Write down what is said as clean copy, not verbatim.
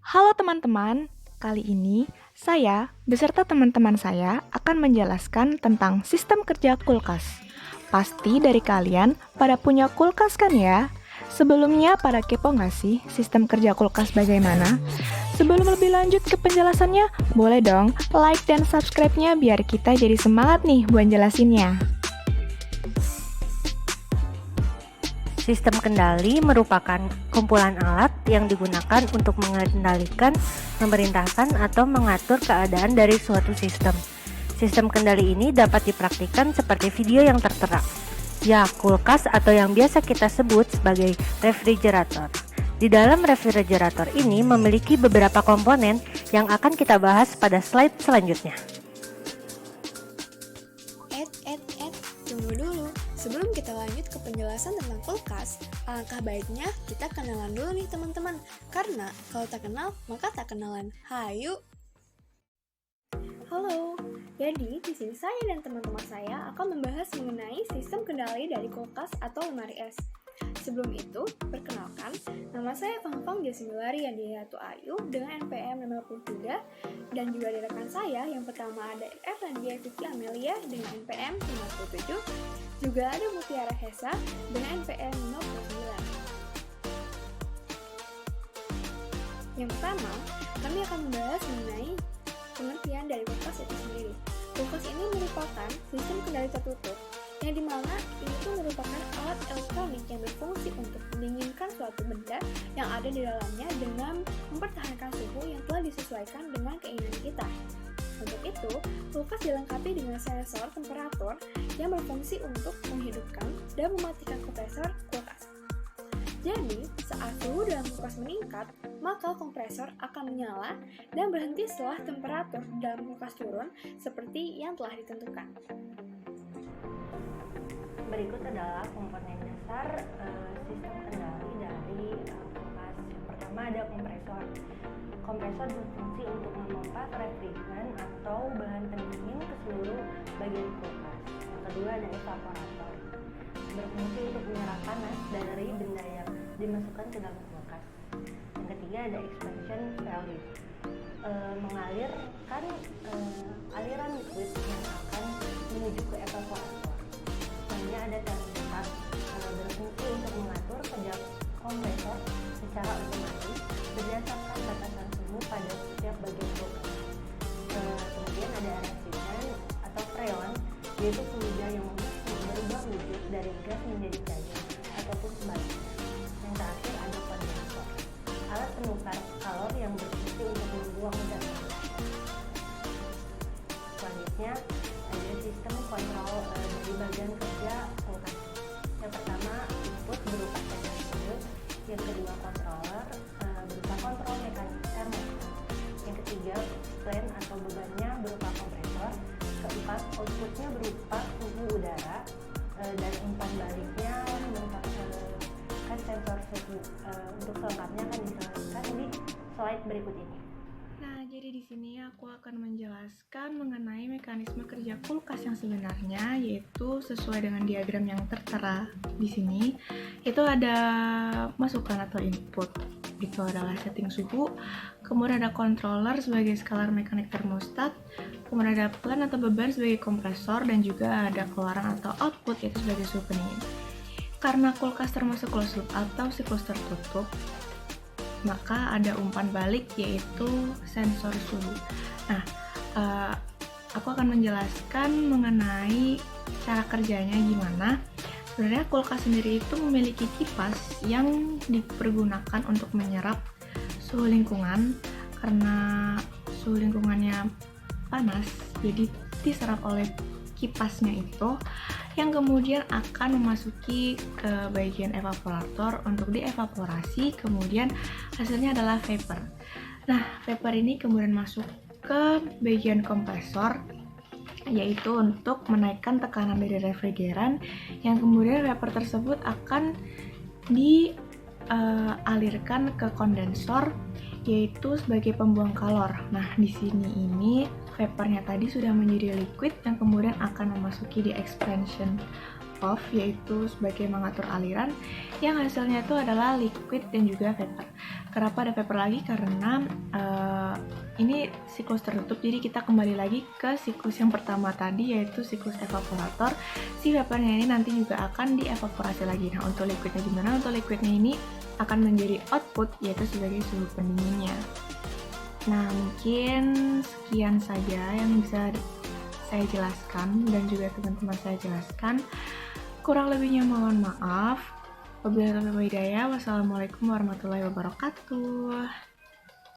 Halo teman-teman, kali ini saya beserta teman-teman saya akan menjelaskan tentang sistem kerja kulkas. Pasti dari kalian pada punya kulkas kan ya? Sebelumnya pada kepo nggak sih sistem kerja kulkas bagaimana? Sebelum lebih lanjut ke penjelasannya, boleh dong like dan subscribe-nya biar kita jadi semangat nih buat jelasinnya. Sistem kendali merupakan kumpulan alat yang digunakan untuk mengendalikan, memerintahkan, atau mengatur keadaan dari suatu sistem. Sistem kendali ini dapat dipraktikkan seperti video yang tertera. Ya, kulkas atau yang biasa kita sebut sebagai refrigerator. Di dalam refrigerator ini memiliki beberapa komponen yang akan kita bahas pada slide selanjutnya. Tunggu dulu. Sebelum kita lanjut ke penjelasan tentang kulkas, alangkah baiknya kita kenalan dulu nih teman-teman. Karena kalau tak kenal, maka tak kenalan. Hayu! Halo, jadi di sini saya dan teman-teman saya akan membahas mengenai sistem kendali dari kulkas atau lemari es. Sebelum itu, perkenalkan, nama saya Fang Jasimilari yang Yaitu Ayu dengan NPM 53 dan juga ada rekan saya yang pertama ada Erlandia Vicky Amelia dengan NPM 57, juga ada Mutiara Hesa dengan NPM 59. Yang pertama, kami akan membahas mengenai pengertian dari kulkas itu sendiri. Kulkas ini merupakan sistem kendali tertutup yang dimana ini tuh merupakan alat elektronik yang berfungsi untuk mendinginkan suatu benda yang ada di dalamnya dengan mempertahankan suhu yang telah disesuaikan dengan keinginan kita. Untuk itu, kulkas dilengkapi dengan sensor temperatur yang berfungsi untuk menghidupkan dan mematikan kompresor kulkas. Jadi, saat suhu dalam kulkas meningkat, maka kompresor akan menyala dan berhenti setelah temperatur dalam kulkas turun seperti yang telah ditentukan. Berikut adalah komponen dasar sistem kendali dari kulkas. Yang pertama ada kompresor. Kompresor berfungsi untuk memompa refrigeran atau bahan pendingin ke seluruh bagian kulkas. Yang kedua ada evaporator. Berfungsi untuk menyerap panas dari benda yang dimasukkan ke dalam kulkas. Yang ketiga ada expansion valve. Mengalirkan aliran liquid yang akan menuju ke evaporator. Selanjutnya ada termostat, berfungsi untuk mengatur kerja kompresor secara otomatis berdasarkan batasan suhu pada setiap bagian kulkas. Kemudian ada residan atau freon, yaitu fluida yang berubah wujud dari gas menjadi cair ataupun sebaliknya. Yang terakhir ada kondensor, alat penukar kalor yang berfungsi untuk membuang gas. Selanjutnya ada sistem kontrol dari bagian kerja kulkas. Yang pertama input berupa sensor, yang kedua controller berupa kontrol mekanik termostat, yang ketiga fan atau bebannya berupa kompresor, keempat outputnya berupa suhu udara, dan umpan baliknya kan sensor suhu. Untuk selengkapnya akan dijelaskan di slide berikut ini. Nah, jadi di sini aku akan menjelaskan mengenai mekanisme kerja kulkas yang sebenarnya, yaitu sesuai dengan diagram yang tertera di sini. Itu ada masukan atau input, itu adalah setting suhu, kemudian ada controller sebagai skalar mekanik termostat, kemudian ada fan atau beban sebagai kompresor, dan juga ada keluaran atau output yaitu sebagai suhu pendingin. Karena kulkas termasuk closed loop atau siklus tertutup, maka ada umpan balik yaitu sensor suhu. Nah, aku akan menjelaskan mengenai cara kerjanya gimana. Sebenarnya kulkas sendiri itu memiliki kipas yang dipergunakan untuk menyerap suhu lingkungan. Karena suhu lingkungannya panas, jadi diserap oleh kipasnya itu, yang kemudian akan memasuki ke bagian evaporator untuk dievaporasi, kemudian hasilnya adalah vapor. Nah, vapor ini kemudian masuk ke bagian kompresor, yaitu untuk menaikkan tekanan dari refrigeran, yang kemudian vapor tersebut akan dialirkan ke kondensor, yaitu sebagai pembuang kalor. Nah, di sini ini vapornya tadi sudah menjadi liquid yang kemudian akan memasuki di expansion valve, yaitu sebagai mengatur aliran, yang hasilnya itu adalah liquid dan juga vapor. Kenapa ada vapor lagi? Karena ini siklus tertutup, jadi kita kembali lagi ke siklus yang pertama tadi, yaitu siklus evaporator. Si vapornya ini nanti juga akan dievaporasi lagi. Nah, untuk liquidnya gimana? Untuk liquidnya ini akan menjadi output, yaitu sebagai suhu pendinginnya. Nah, mungkin sekian saja yang bisa saya jelaskan dan juga teman-teman saya jelaskan. Kurang lebihnya mohon maaf. Wabillahi taufiq wal hidayah. Wassalamualaikum warahmatullahi wabarakatuh.